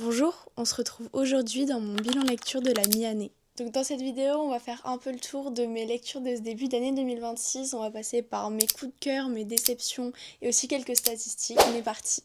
Bonjour, on se retrouve aujourd'hui dans mon bilan lecture de la mi-année. Donc dans cette vidéo, on va faire un peu le tour de mes lectures de ce début d'année 2026. On va passer par mes coups de cœur, mes déceptions et aussi quelques statistiques. On est parti.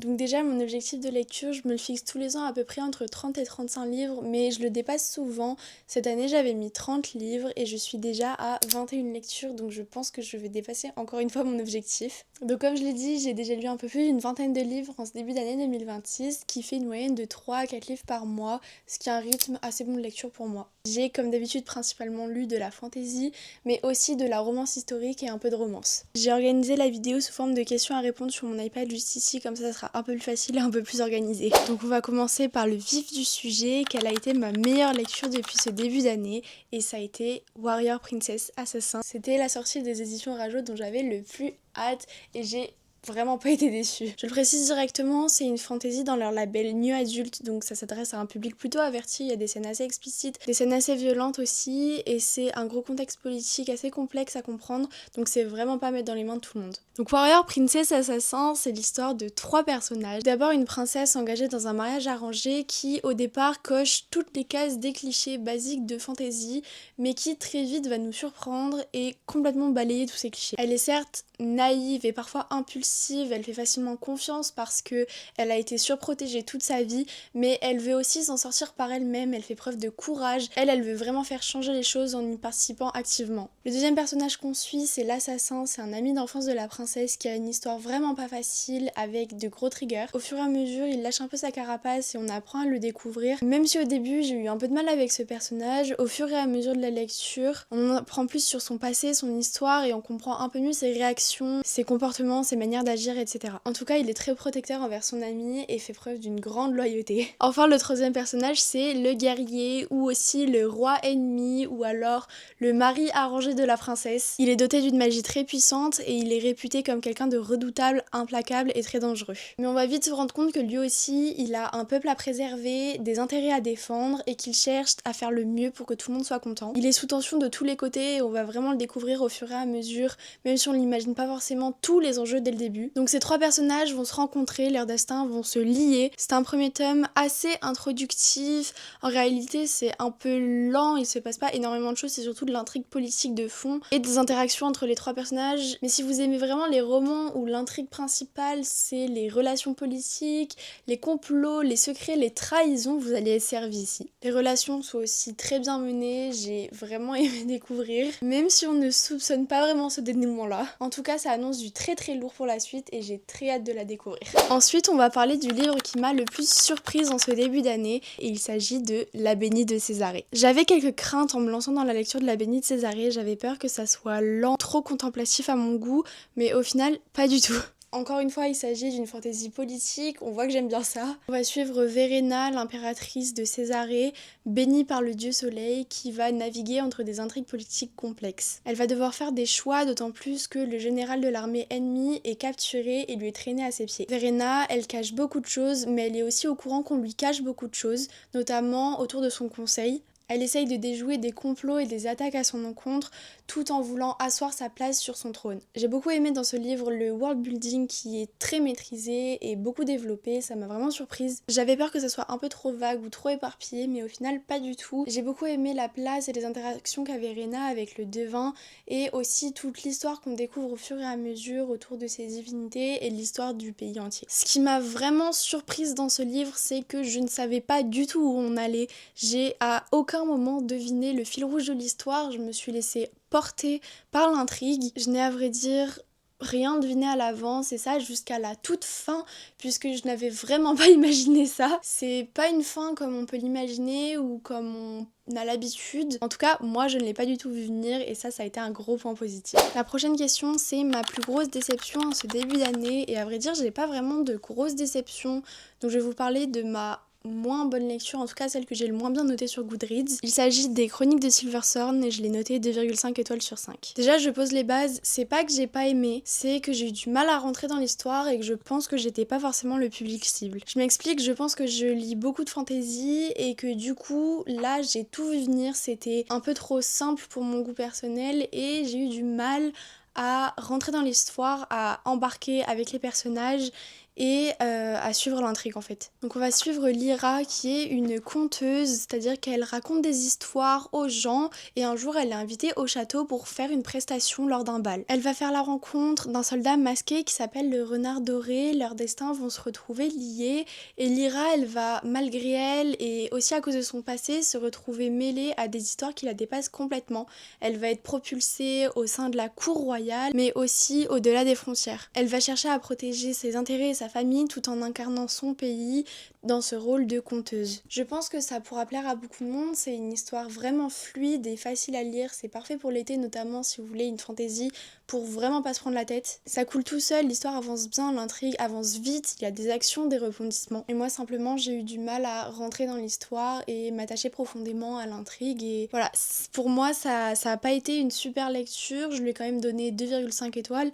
Donc déjà, mon objectif de lecture, je me le fixe tous les ans à peu près entre 30 et 35 livres, mais je le dépasse souvent. Cette année, j'avais mis 30 livres et je suis déjà à 21 lectures, donc je pense que je vais dépasser encore une fois mon objectif. Donc comme je l'ai dit, j'ai déjà lu un peu plus d'une vingtaine de livres en ce début d'année 2026, qui fait une moyenne de 3 à 4 livres par mois, ce qui est un rythme assez bon de lecture pour moi. J'ai comme d'habitude principalement lu de la fantasy, mais aussi de la romance historique et un peu de romance. J'ai organisé la vidéo sous forme de questions à répondre sur mon iPad juste ici, comme ça sera un peu plus facile et un peu plus organisé. Donc on va commencer par le vif du sujet, quelle a été ma meilleure lecture depuis ce début d'année, et ça a été Warrior Princess Assassin. C'était la sortie des éditions Rajo dont j'avais le plus hâte et j'ai vraiment pas été déçue. Je le précise directement, c'est une fantasy dans leur label New Adult, donc ça s'adresse à un public plutôt averti, il y a des scènes assez explicites, des scènes assez violentes aussi, et c'est un gros contexte politique assez complexe à comprendre, donc c'est vraiment pas à mettre dans les mains de tout le monde. Donc Warrior Princess Assassin, c'est l'histoire de 3 personnages. D'abord une princesse engagée dans un mariage arrangé qui au départ coche toutes les cases des clichés basiques de fantasy, mais qui très vite va nous surprendre et complètement balayer tous ces clichés. Elle est certes naïve et parfois impulsive, elle fait facilement confiance parce que elle a été surprotégée toute sa vie, mais elle veut aussi s'en sortir par elle-même, elle fait preuve de courage, elle veut vraiment faire changer les choses en y participant activement. Le deuxième personnage qu'on suit, c'est l'assassin, c'est un ami d'enfance de la princesse qui a une histoire vraiment pas facile avec de gros triggers. Au fur et à mesure, il lâche un peu sa carapace et on apprend à le découvrir. Même si au début j'ai eu un peu de mal avec ce personnage, au fur et à mesure de la lecture, on en apprend plus sur son passé, son histoire et on comprend un peu mieux ses réactions, ses comportements, ses manières d'agir, etc. En tout cas, il est très protecteur envers son ami et fait preuve d'une grande loyauté. Enfin, le troisième personnage, c'est le guerrier ou aussi le roi ennemi ou alors le mari arrangé de la princesse. Il est doté d'une magie très puissante et il est réputé comme quelqu'un de redoutable, implacable et très dangereux. Mais on va vite se rendre compte que lui aussi, il a un peuple à préserver, des intérêts à défendre et qu'il cherche à faire le mieux pour que tout le monde soit content. Il est sous tension de tous les côtés et on va vraiment le découvrir au fur et à mesure, même si on n'imagine pas forcément tous les enjeux dès le début. Donc ces 3 personnages vont se rencontrer, leurs destins vont se lier. C'est un premier tome assez introductif. En réalité, c'est un peu lent, il se passe pas énormément de choses, c'est surtout de l'intrigue politique de fond et des interactions entre les 3 personnages. Mais si vous aimez vraiment les romans où l'intrigue principale c'est les relations politiques, les complots, les secrets, les trahisons, vous allez être servi ici. Les relations sont aussi très bien menées, j'ai vraiment aimé découvrir, même si on ne soupçonne pas vraiment ce dénouement-là. En tout cas, ça annonce du très très lourd pour la suite et j'ai très hâte de la découvrir. Ensuite, on va parler du livre qui m'a le plus surprise en ce début d'année et il s'agit de La Bénie de Césarée. J'avais quelques craintes en me lançant dans la lecture de La Bénie de Césarée, j'avais peur que ça soit lent, trop contemplatif à mon goût, mais au final, pas du tout. Encore une fois, il s'agit d'une fantaisie politique, on voit que j'aime bien ça. On va suivre Verena, l'impératrice de Césarée, bénie par le dieu soleil, qui va naviguer entre des intrigues politiques complexes. Elle va devoir faire des choix, d'autant plus que le général de l'armée ennemie est capturé et lui est traîné à ses pieds. Verena, elle cache beaucoup de choses, mais elle est aussi au courant qu'on lui cache beaucoup de choses, notamment autour de son conseil. Elle essaye de déjouer des complots et des attaques à son encontre tout en voulant asseoir sa place sur son trône. J'ai beaucoup aimé dans ce livre le world building qui est très maîtrisé et beaucoup développé, ça m'a vraiment surprise. J'avais peur que ça soit un peu trop vague ou trop éparpillé, mais au final pas du tout. J'ai beaucoup aimé la place et les interactions qu'avait Rena avec le devin et aussi toute l'histoire qu'on découvre au fur et à mesure autour de ces divinités et l'histoire du pays entier. Ce qui m'a vraiment surprise dans ce livre, c'est que je ne savais pas du tout où on allait. J'ai à aucun moment deviné le fil rouge de l'histoire, je me suis laissée porter par l'intrigue. Je n'ai à vrai dire rien deviné à l'avance et ça jusqu'à la toute fin puisque je n'avais vraiment pas imaginé ça. C'est pas une fin comme on peut l'imaginer ou comme on a l'habitude. En tout cas, moi je ne l'ai pas du tout vu venir et ça a été un gros point positif. La prochaine question, c'est ma plus grosse déception en ce début d'année et à vrai dire, j'ai pas vraiment de grosses déceptions. Donc je vais vous parler de ma moins bonne lecture, en tout cas celle que j'ai le moins bien notée sur Goodreads. Il s'agit des Chroniques de Silverthorn et je l'ai notée 2,5 étoiles sur 5. Déjà, je pose les bases, c'est pas que j'ai pas aimé, c'est que j'ai eu du mal à rentrer dans l'histoire et que je pense que j'étais pas forcément le public cible. Je m'explique, je pense que je lis beaucoup de fantasy et que du coup, là, j'ai tout vu venir, c'était un peu trop simple pour mon goût personnel et j'ai eu du mal à rentrer dans l'histoire, à embarquer avec les personnages et à suivre l'intrigue en fait. Donc on va suivre Lyra qui est une conteuse, c'est-à-dire qu'elle raconte des histoires aux gens et un jour elle est invitée au château pour faire une prestation lors d'un bal. Elle va faire la rencontre d'un soldat masqué qui s'appelle le Renard Doré, leurs destins vont se retrouver liés et Lyra elle va malgré elle et aussi à cause de son passé se retrouver mêlée à des histoires qui la dépassent complètement. Elle va être propulsée au sein de la cour royale mais aussi au-delà des frontières. Elle va chercher à protéger ses intérêts et sa famille tout en incarnant son pays dans ce rôle de conteuse. Je pense que ça pourra plaire à beaucoup de monde, c'est une histoire vraiment fluide et facile à lire, c'est parfait pour l'été notamment si vous voulez une fantaisie pour vraiment pas se prendre la tête. Ça coule tout seul, l'histoire avance bien, l'intrigue avance vite, il y a des actions, des rebondissements. Et moi simplement j'ai eu du mal à rentrer dans l'histoire et m'attacher profondément à l'intrigue et voilà, pour moi ça a pas été une super lecture, je lui ai quand même donné 2,5 étoiles.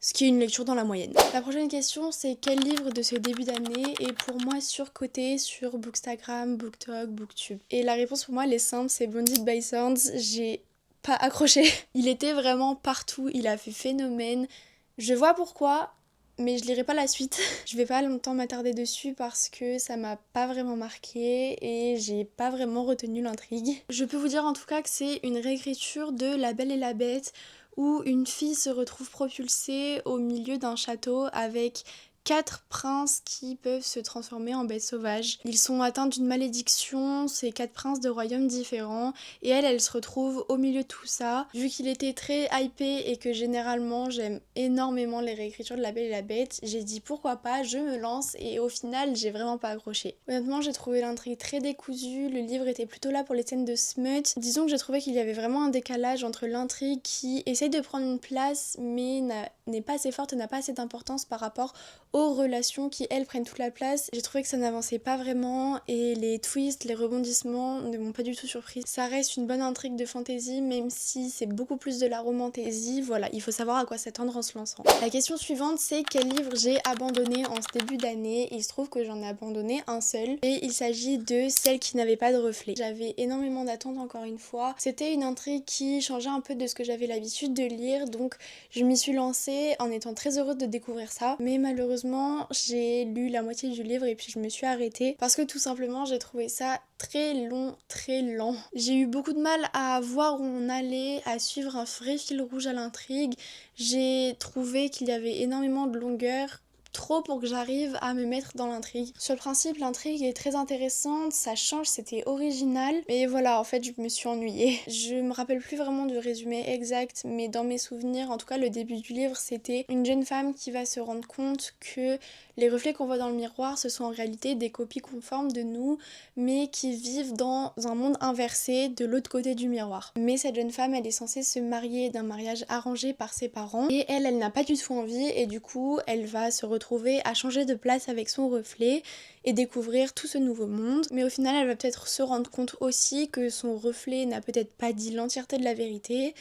Ce qui est une lecture dans la moyenne. La prochaine question, c'est quel livre de ce début d'année est pour moi surcoté sur Bookstagram, BookTok, Booktube? Et la réponse pour moi, elle est simple, c'est Blinded by Sounds. J'ai pas accroché. Il était vraiment partout, il a fait phénomène. Je vois pourquoi, mais je lirai pas la suite. Je vais pas longtemps m'attarder dessus parce que ça m'a pas vraiment marqué et j'ai pas vraiment retenu l'intrigue. Je peux vous dire en tout cas que c'est une réécriture de La Belle et la Bête où une fille se retrouve propulsée au milieu d'un château avec 4 princes qui peuvent se transformer en bêtes sauvages. Ils sont atteints d'une malédiction, ces 4 princes de royaumes différents, et elle se retrouve au milieu de tout ça. Vu qu'il était très hypé et que généralement j'aime énormément les réécritures de La Belle et la Bête, j'ai dit pourquoi pas, je me lance, et au final j'ai vraiment pas accroché. Honnêtement j'ai trouvé l'intrigue très décousue, le livre était plutôt là pour les scènes de smut. Disons que j'ai trouvé qu'il y avait vraiment un décalage entre l'intrigue qui essaye de prendre une place mais n'est pas assez forte et n'a pas assez d'importance par rapport aux relations qui elles prennent toute la place. J'ai trouvé que ça n'avançait pas vraiment et les twists, les rebondissements ne m'ont pas du tout surprise. Ça reste une bonne intrigue de fantasy même si c'est beaucoup plus de la romantaisie. Voilà, il faut savoir à quoi s'attendre en se lançant. La question suivante c'est quel livre j'ai abandonné en ce début d'année. Il se trouve que j'en ai abandonné un seul et il s'agit de Celle qui n'avait pas de reflet. J'avais énormément d'attentes encore une fois. C'était une intrigue qui changeait un peu de ce que j'avais l'habitude de lire donc je m'y suis lancée en étant très heureuse de découvrir ça mais malheureusement j'ai lu la moitié du livre et puis je me suis arrêtée parce que tout simplement j'ai trouvé ça très long, très lent. J'ai eu beaucoup de mal à voir où on allait, à suivre un vrai fil rouge à l'intrigue. J'ai trouvé qu'il y avait énormément de longueur, trop pour que j'arrive à me mettre dans l'intrigue. Sur le principe, l'intrigue est très intéressante, ça change, c'était original, mais voilà, en fait, je me suis ennuyée. Je me rappelle plus vraiment du résumé exact, mais dans mes souvenirs, en tout cas, le début du livre, c'était une jeune femme qui va se rendre compte que les reflets qu'on voit dans le miroir, ce sont en réalité des copies conformes de nous, mais qui vivent dans un monde inversé de l'autre côté du miroir. Mais cette jeune femme, elle est censée se marier d'un mariage arrangé par ses parents, et elle n'a pas du tout envie, et du coup, elle va se retrouver à changer de place avec son reflet et découvrir tout ce nouveau monde. Mais au final, elle va peut-être se rendre compte aussi que son reflet n'a peut-être pas dit l'entièreté de la vérité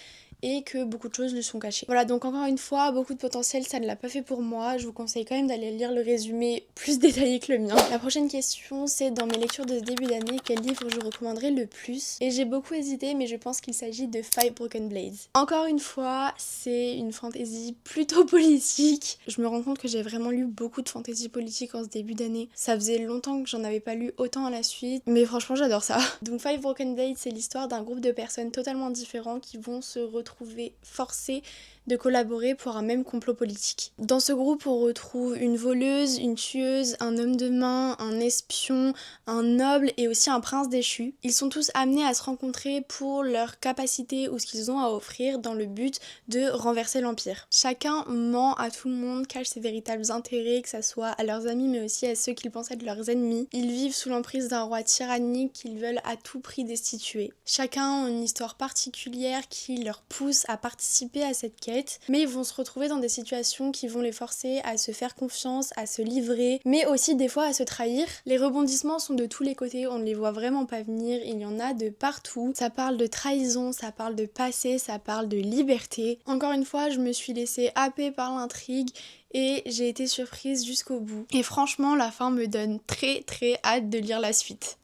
et que beaucoup de choses lui sont cachées. Voilà, donc encore une fois, beaucoup de potentiel, ça ne l'a pas fait pour moi. Je vous conseille quand même d'aller lire le résumé plus détaillé que le mien. La prochaine question, c'est dans mes lectures de ce début d'année, quel livre je recommanderais le plus? Et j'ai beaucoup hésité, mais je pense qu'il s'agit de Five Broken Blades. Encore une fois, c'est une fantaisie plutôt politique. Je me rends compte que j'ai vraiment lu beaucoup de fantaisie politique en ce début d'année. Ça faisait longtemps que j'en avais pas lu autant à la suite, mais franchement j'adore ça. Donc Five Broken Blades, c'est l'histoire d'un groupe de personnes totalement différents qui vont se retrouver forcés de collaborer pour un même complot politique. Dans ce groupe, on retrouve une voleuse, une tueuse, un homme de main, un espion, un noble et aussi un prince déchu. Ils sont tous amenés à se rencontrer pour leur capacité ou ce qu'ils ont à offrir dans le but de renverser l'empire. Chacun ment à tout le monde, cache ses véritables intérêts, que ce soit à leurs amis mais aussi à ceux qu'ils pensent être leurs ennemis. Ils vivent sous l'emprise d'un roi tyrannique qu'ils veulent à tout prix destituer. Chacun a une histoire particulière qui leur pousse à participer à cette quête, mais ils vont se retrouver dans des situations qui vont les forcer à se faire confiance, à se livrer, mais aussi des fois à se trahir. Les rebondissements sont de tous les côtés, on ne les voit vraiment pas venir, il y en a de partout. Ça parle de trahison, ça parle de passé, ça parle de liberté. Encore une fois, je me suis laissée happer par l'intrigue et j'ai été surprise jusqu'au bout. Et franchement, la fin me donne très hâte de lire la suite.